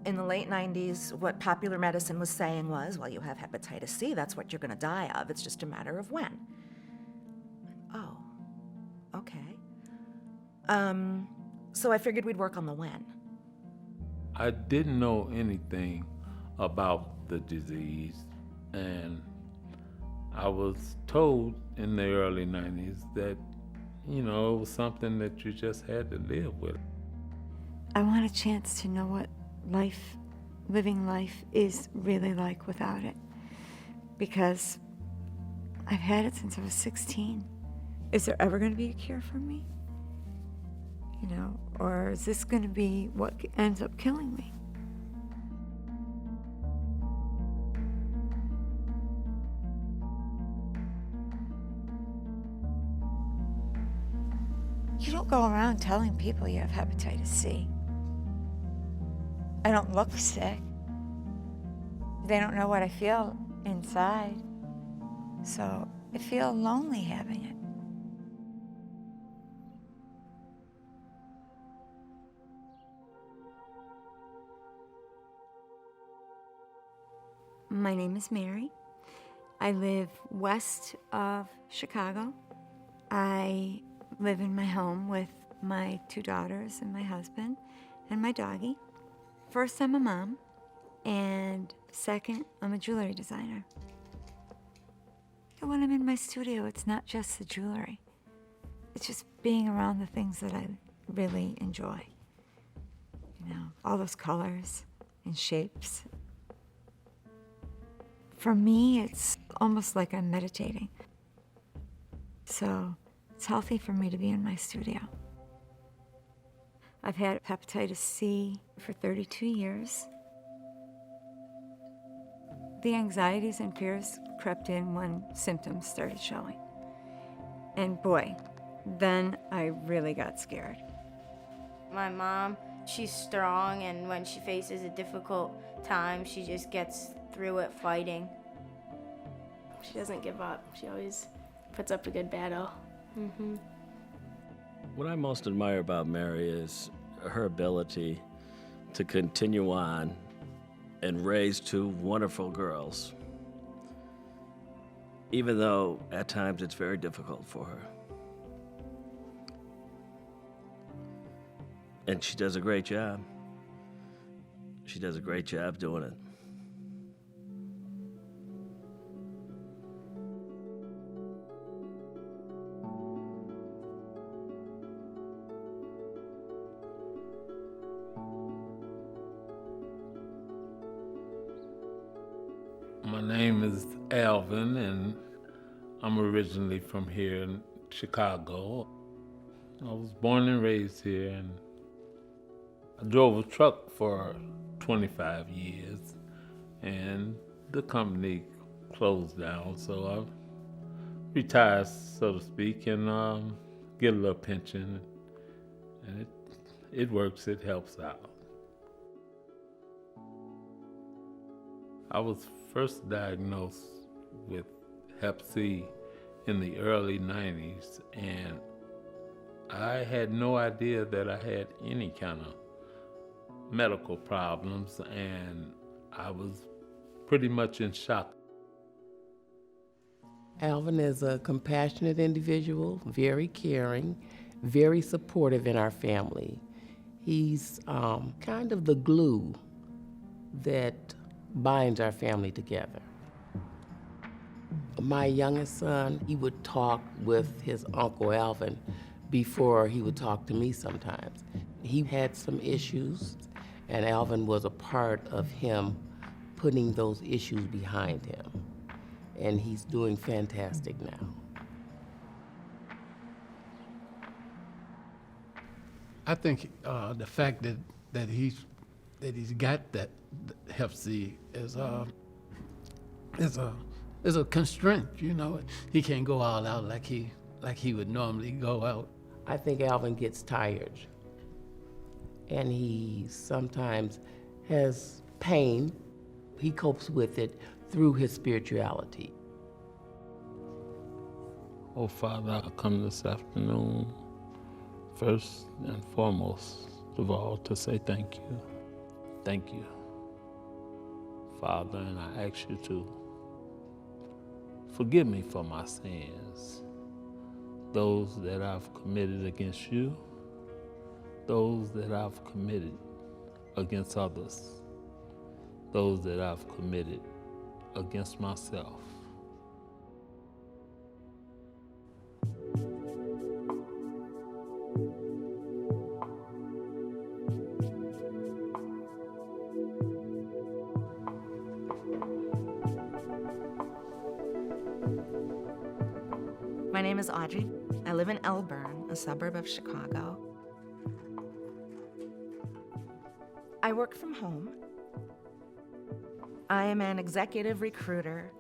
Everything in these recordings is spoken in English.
In the late 90s, what popular medicine was saying was, well, you have hepatitis C, that's what you're going to die of. It's just a matter of when. Oh, okay. So I figured we'd work on the when. I didn't know anything about the disease, and I was told in the early 90s that, it was something that you just had to live with. I want a chance to know what living life is really like without it. Because I've had it since I was 16. Is there ever going to be a cure for me? Or is this going to be what ends up killing me? You don't go around telling people you have hepatitis C. I don't look sick. They don't know what I feel inside. So I feel lonely having it. My name is Mary. I live west of Chicago. I live in my home with my 2 daughters and my husband and my doggie. First, I'm a mom, and second, I'm a jewelry designer. And when I'm in my studio, it's not just the jewelry. It's just being around the things that I really enjoy. All those colors and shapes. For me, it's almost like I'm meditating. So it's healthy for me to be in my studio. I've had hepatitis C for 32 years. The anxieties and fears crept in when symptoms started showing. And boy, then I really got scared. My mom, she's strong, and when she faces a difficult time, she just gets through it fighting. She doesn't give up. She always puts up a good battle. Mm-hmm. What I most admire about Mary is her ability to continue on and raise 2 wonderful girls, even though at times it's very difficult for her. And she does a great job. She does a great job doing it. My name is Alvin, and I'm originally from here in Chicago. I was born and raised here, and I drove a truck for 25 years, and the company closed down, so I retired, so to speak, and get a little pension, and it works, it helps out. I was first diagnosed with Hep C in the early 90s, and I had no idea that I had any kind of medical problems, and I was pretty much in shock. Alvin is a compassionate individual, very caring, very supportive in our family. He's kind of the glue that binds our family together. My youngest son, he would talk with his Uncle Alvin before he would talk to me sometimes. He had some issues, and Alvin was a part of him putting those issues behind him. And he's doing fantastic now. I think the fact that he's got that Hep C is a constraint. He can't go all out like he would normally go out. I think Alvin gets tired, and he sometimes has pain. He copes with it through his spirituality. Oh, Father, I come this afternoon, first and foremost of all, to say thank you. thank you, Father, and I ask you to forgive me for my sins, those that I've committed against you, those that I've committed against others, those that I've committed against myself. My name is Audrey. I live in Elburn, a suburb of Chicago. I work from home. I am an executive recruiter.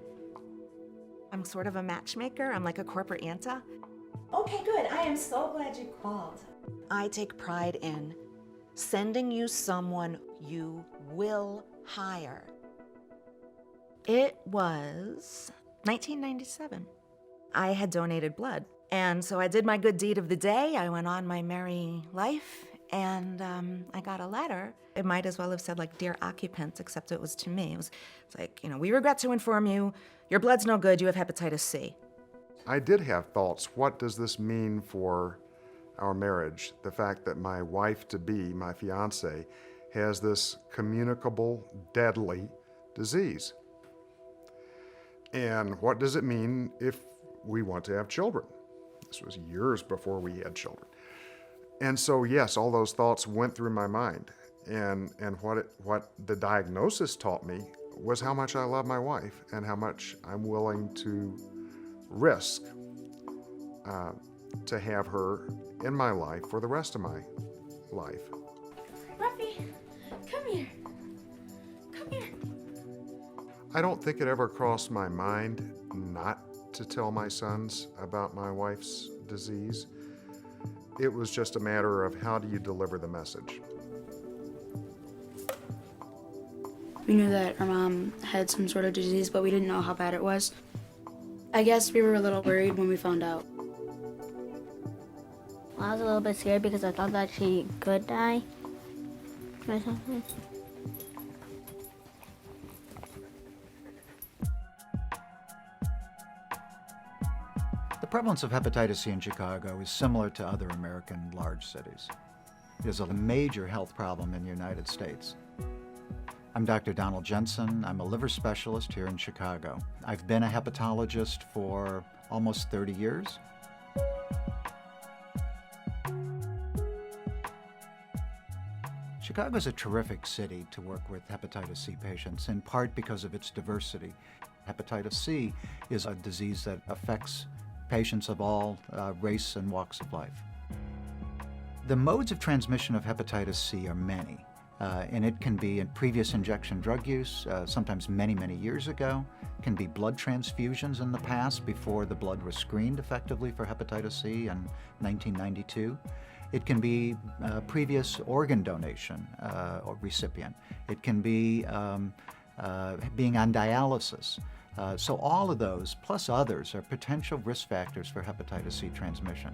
I'm sort of a matchmaker. I'm like a corporate Anta. Okay, good. I am so glad you called. I take pride in sending you someone you will hire. It was 1997. I had donated blood. And so I did my good deed of the day. I went on my merry life, and I got a letter. It might as well have said, like, "Dear occupant," except it was to me. It's like, "We regret to inform you, your blood's no good, you have hepatitis C." I did have thoughts. What does this mean for our marriage? The fact that my wife-to-be, my fiance, has this communicable, deadly disease. And what does it mean if we want to have children? This was years before we had children. And so, yes, all those thoughts went through my mind. And what the diagnosis taught me was how much I love my wife and how much I'm willing to risk to have her in my life for the rest of my life. Ruffy, come here. Come here. I don't think it ever crossed my mind not to tell my sons about my wife's disease. It was just a matter of how do you deliver the message. We knew that our mom had some sort of disease, but we didn't know how bad it was. I guess we were a little worried when we found out. I was a little bit scared because I thought that she could die or something. The prevalence of hepatitis C in Chicago is similar to other American large cities. It is a major health problem in the United States. I'm Dr. Donald Janssen. I'm a liver specialist here in Chicago. I've been a hepatologist for almost 30 years. Chicago is a terrific city to work with hepatitis C patients, in part because of its diversity. Hepatitis C is a disease that affects patients of all race and walks of life. The modes of transmission of hepatitis C are many, and it can be in previous injection drug use, sometimes many, many years ago. It can be blood transfusions in the past before the blood was screened effectively for hepatitis C in 1992. It can be previous organ donation or recipient. It can be being on dialysis. So all of those, plus others, are potential risk factors for hepatitis C transmission.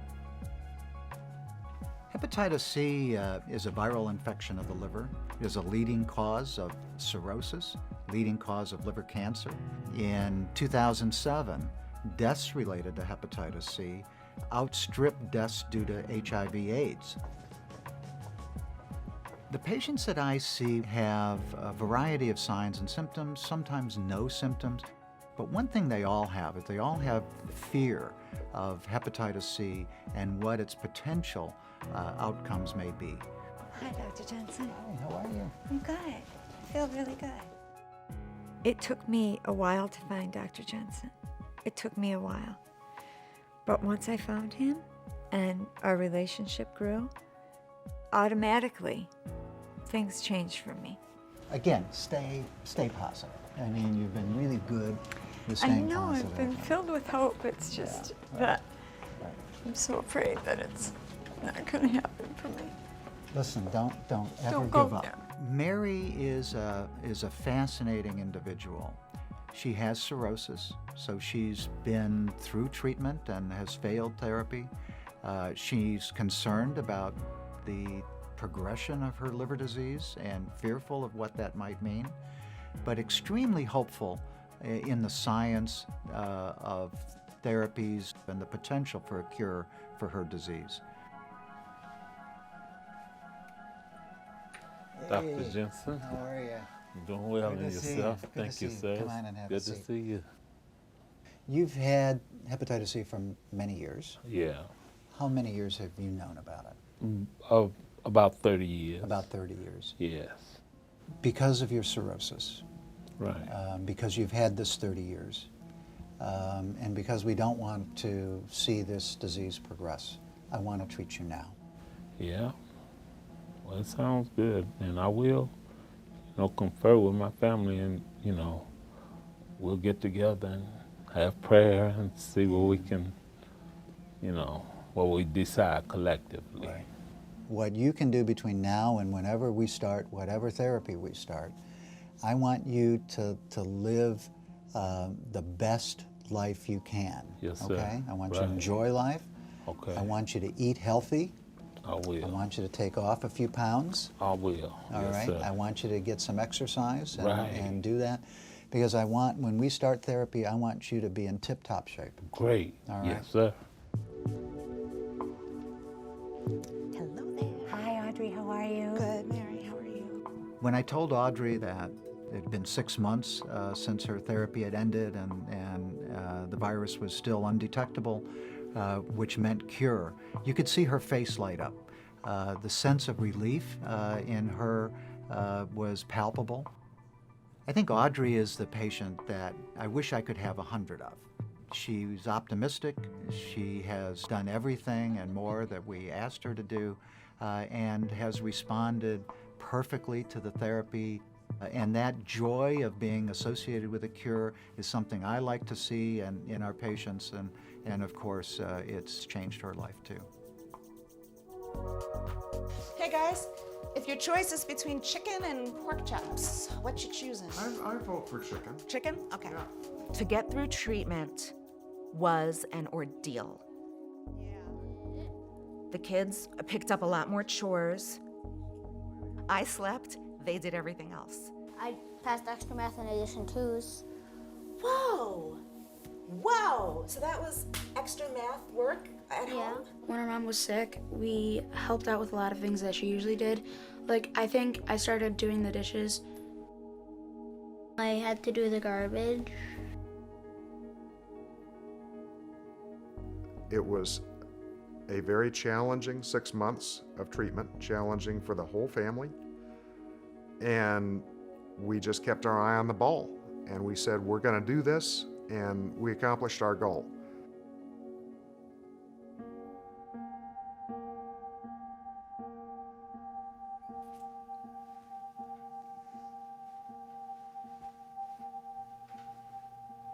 Hepatitis C is a viral infection of the liver. It is a leading cause of cirrhosis, leading cause of liver cancer. In 2007, deaths related to hepatitis C outstripped deaths due to HIV/AIDS. The patients that I see have a variety of signs and symptoms, sometimes no symptoms. But one thing they all have is they all have fear of hepatitis C and what its potential outcomes may be. Hi, Dr. Janssen. Hi, how are you? I'm good. I feel really good. It took me a while to find Dr. Janssen. It took me a while. But once I found him and our relationship grew, automatically things changed for me. Again, stay positive. I mean, you've been really good with I staying know, positive. I've been filled with hope. It's just that I'm so afraid that it's not going to happen for me. Listen, don't ever Don't go give up. there. Mary is a fascinating individual. She has cirrhosis, so she's been through treatment and has failed therapy. She's concerned about the progression of her liver disease and fearful of what that might mean, but extremely hopeful in the science of therapies and the potential for a cure for her disease. Dr. Janssen, How are you? you doing well Good in to see yourself? you. Good Thank to you, see you. sir. Come on and have a Good to seat. see you. You've had hepatitis C for many years. Yeah. How many years have you known about it? About 30 years. About 30 years. Yes. Because of your cirrhosis, Right. because you've had this 30 years, and because we don't want to see this disease progress, I want to treat you now. Yeah. Well, it sounds good, and I will, confer with my family, and we'll get together and have prayer and see what we can, what we decide collectively. Right. What you can do between now and whenever we start, whatever therapy we start, I want you to live the best life you can. Yes, sir. Okay? I want you Right. to enjoy life. Okay. I want you to eat healthy. I will. I want you to take off a few pounds. I will. All Yes, right? sir. I want you to get some exercise Right. and do that. Because I want, when we start therapy, I want you to be in tip-top shape. Great. All right. Yes, sir. Hello there. Hi, Audrey. How are you? Good, Mary. How are you? When I told Audrey that it had been 6 months since her therapy had ended and the virus was still undetectable, which meant cure, you could see her face light up. The sense of relief in her was palpable. I think Audrey is the patient that I wish I could have 100 of. She's optimistic. She has done everything and more that we asked her to do, and has responded perfectly to the therapy. And that joy of being associated with a cure is something I like to see in our patients, and of course, it's changed her life too. Hey guys, if your choice is between chicken and pork chops, what you choosing? I vote for chicken. Chicken? Okay. To get through treatment was an ordeal. The kids picked up a lot more chores. I slept, they did everything else. I passed extra math and addition twos. Whoa! Whoa! So that was extra math work at home? When our mom was sick, we helped out with a lot of things that she usually did. Like, I think I started doing the dishes. I had to do the garbage. It was a very challenging 6 months of treatment, challenging for the whole family. And we just kept our eye on the ball. And we said, we're going to do this, and we accomplished our goal.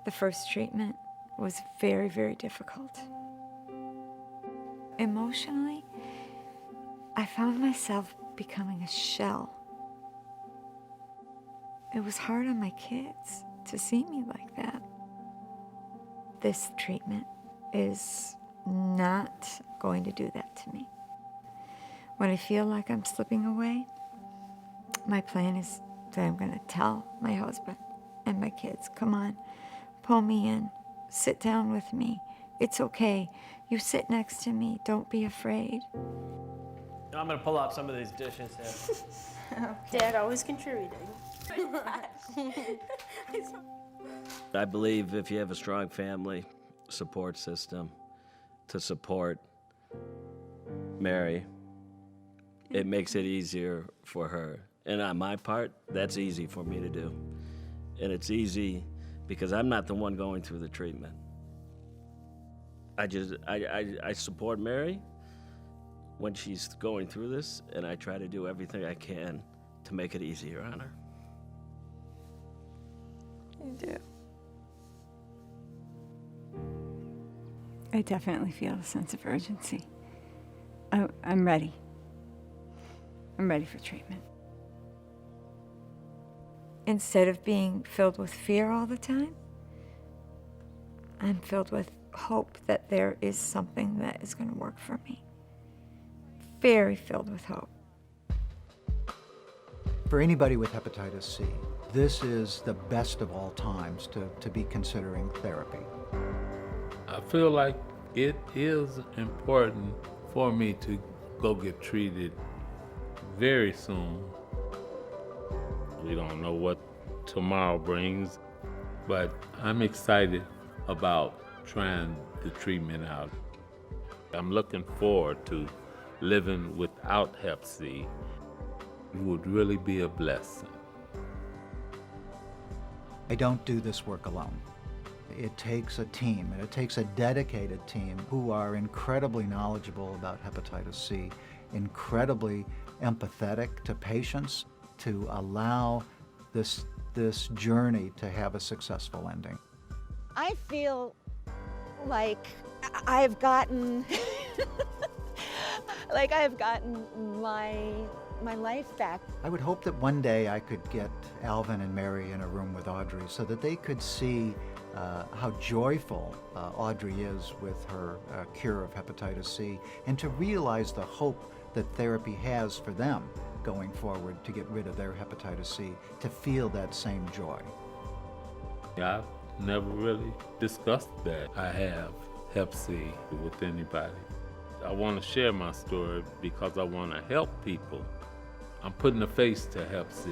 The first treatment was very, very difficult. Emotionally, I found myself becoming a shell. It was hard on my kids to see me like that. This treatment is not going to do that to me. When I feel like I'm slipping away, my plan is that I'm going to tell my husband and my kids, come on, pull me in, sit down with me. It's okay. You sit next to me. Don't be afraid. I'm gonna pull out some of these dishes here. Dad always contributing. I believe if you have a strong family support system to support Mary, it makes it easier for her. And on my part, that's easy for me to do. And it's easy because I'm not the one going through the treatment. I support Mary when she's going through this, and I try to do everything I can to make it easier on her. You do. I definitely feel a sense of urgency. I'm ready. I'm ready for treatment. Instead of being filled with fear all the time, I'm filled with hope that there is something that is going to work for me. Very filled with hope. For anybody with hepatitis C, this is the best of all times to be considering therapy. I feel like it is important for me to go get treated very soon. We don't know what tomorrow brings, but I'm excited about trying the treatment out. I'm looking forward to living without Hep C. It would really be a blessing. I don't do this work alone. It takes a team, and it takes a dedicated team who are incredibly knowledgeable about hepatitis C, incredibly empathetic to patients, to allow this journey to have a successful ending. I feel like I've gotten my life back. I would hope that one day I could get Alvin and Mary in a room with Audrey so that they could see how joyful Audrey is with her cure of hepatitis C, and to realize the hope that therapy has for them going forward to get rid of their hepatitis C, to feel that same joy. I've never really discussed that I have Hep C with anybody. I want to share my story because I want to help people. I'm putting a face to Hep C.